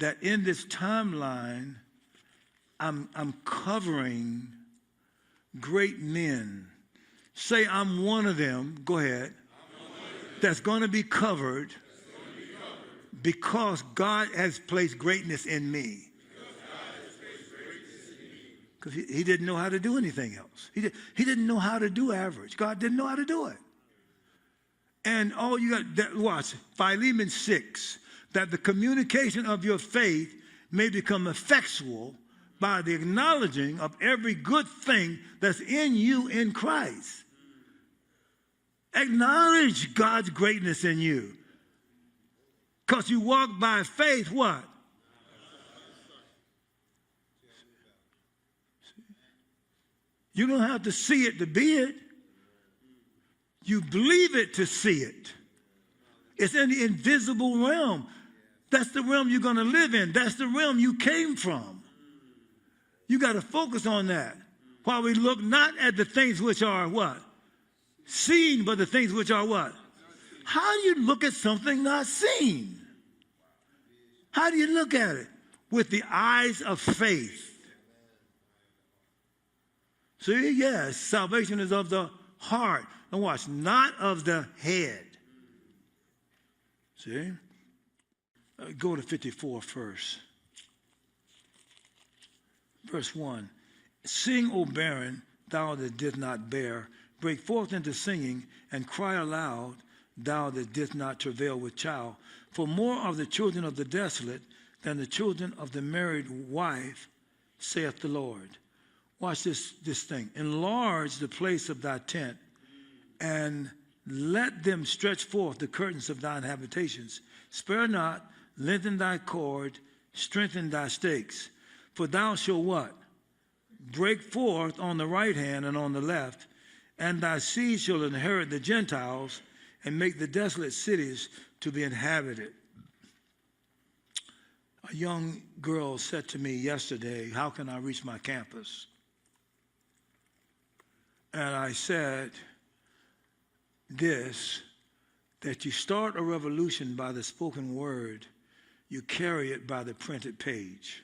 that in this timeline, I'm covering great men. Say I'm one of them. Go ahead. That's going to be covered because God has placed greatness in me. Because he didn't know how to do anything else. He didn't know how to do average. God didn't know how to do it. And all you got, watch, Philemon 6, that the communication of your faith may become effectual by the acknowledging of every good thing that's in you in Christ. Acknowledge God's greatness in you. Because you walk by faith, what? You don't have to see it to be it. You believe it to see it. It's in the invisible realm. That's the realm you're going to live in. That's the realm you came from. You got to focus on that. While we look not at the things which are what? Seen, but the things which are what? How do you look at something not seen? How do you look at it? With the eyes of faith. See, yes, salvation is of the heart. And watch, not of the head. See? Go to 54 first. Verse 1. Sing, O barren, thou that didst not bear. Break forth into singing, and cry aloud, thou that didst not travail with child. For more of the children of the desolate than the children of the married wife, saith the Lord. Watch this thing. Enlarge the place of thy tent, and let them stretch forth the curtains of thine habitations. Spare not, lengthen thy cord, strengthen thy stakes. For thou shalt what? Break forth on the right hand and on the left, and thy seed shall inherit the Gentiles, and make the desolate cities to be inhabited. A young girl said to me yesterday, how can I reach my campus? And I said this, that you start a revolution by the spoken word, you carry it by the printed page.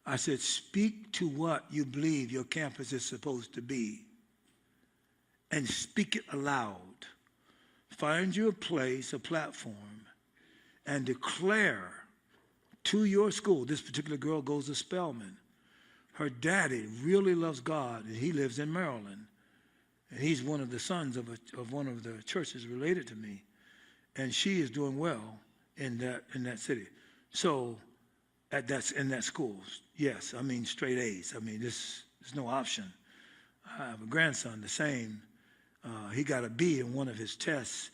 I said, speak to what you believe your campus is supposed to be, and speak it aloud. Find you a place, a platform, and declare to your school. This particular girl goes to Spelman. Her daddy really loves God, and he lives in Maryland. And he's one of the sons of one of the churches related to me. And she is doing well in that city. So in that school, yes, I mean straight A's. I mean, there's no option. I have a grandson, the same. He got a B in one of his tests,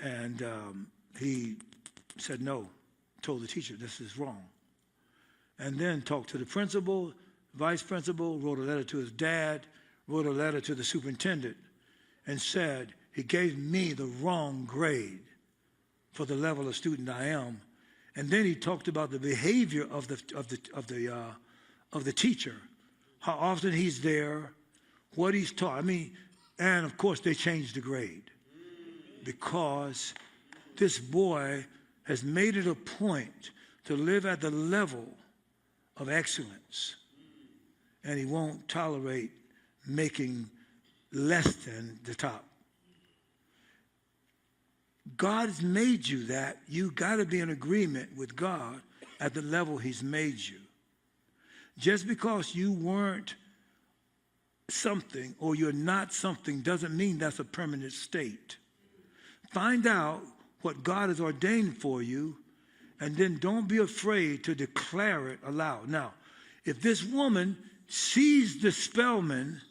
and he said no, told the teacher, this is wrong. And then talked to the principal, vice principal, wrote a letter to his dad, wrote a letter to the superintendent, and said he gave me the wrong grade for the level of student I am. And then he talked about the behavior of the teacher, how often he's there, what he's taught. I mean, and of course they changed the grade because this boy has made it a point to live at the level of excellence, and he won't tolerate making less than the top. God has made you that. You got to be in agreement with God at the level he's made you. Just because you weren't something or you're not something doesn't mean that's a permanent state. Find out what God has ordained for you, and then don't be afraid to declare it aloud. Now, if this woman sees the Spelman,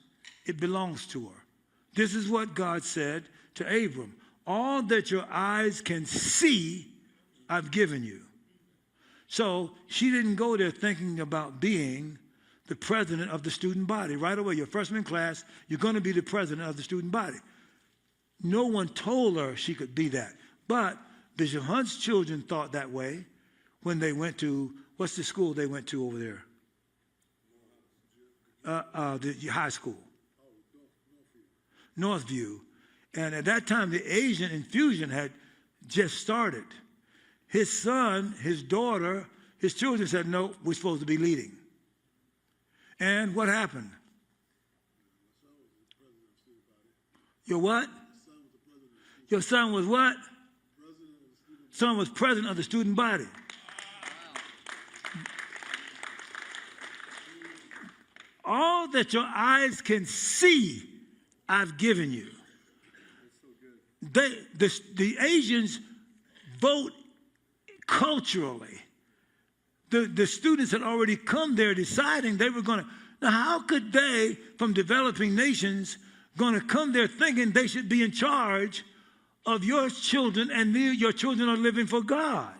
it belongs to her. This is what God said to Abram. All that your eyes can see, I've given you. So she didn't go there thinking about being the president of the student body. Right away, your freshman class, you're going to be the president of the student body. No one told her she could be that. But Bishop Hunt's children thought that way when they went to, what's the school they went to over there? The high school. Northview. And at that time, the Asian infusion had just started. his son, his daughter, his children said, no, we're supposed to be leading. And what happened? Your what? Your son was what? Son was president of the student body. All that your eyes can see, I've given you. The Asians vote culturally. The students had already come there deciding they were going to. Now, how could they, from developing nations, going to come there thinking they should be in charge of your children, and your children are living for God?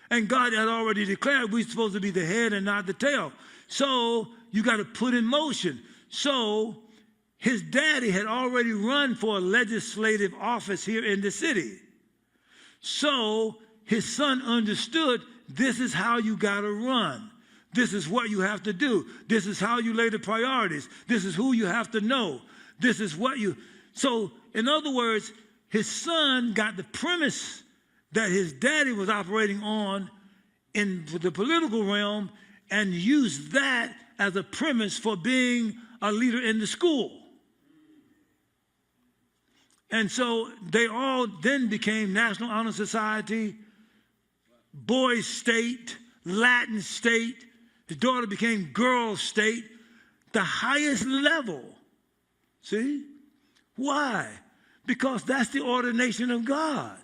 And God had already declared we're supposed to be the head and not the tail. So you got to put in motion. So his daddy had already run for a legislative office here in the city. So his son understood, this is how you got to run. This is what you have to do. This is how you lay the priorities. This is who you have to know. This is what you... So, in other words, his son got the premise that his daddy was operating on in the political realm and used that as a premise for being a leader in the school. And so they all then became National Honor Society, Boys State, Latin State. His daughter became Girls State, the highest level. See? Why? Because that's the ordination of God.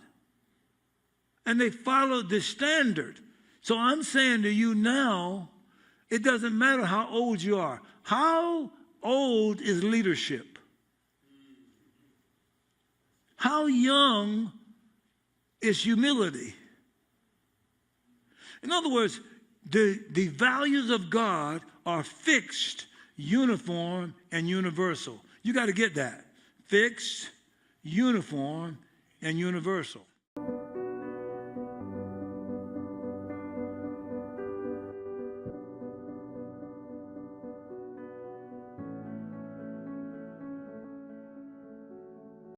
And they followed this standard. So I'm saying to you now, it doesn't matter how old you are. How old is leadership? How young is humility? In other words, the values of God are fixed, uniform, and universal. You got to get that. Fixed, uniform, and universal.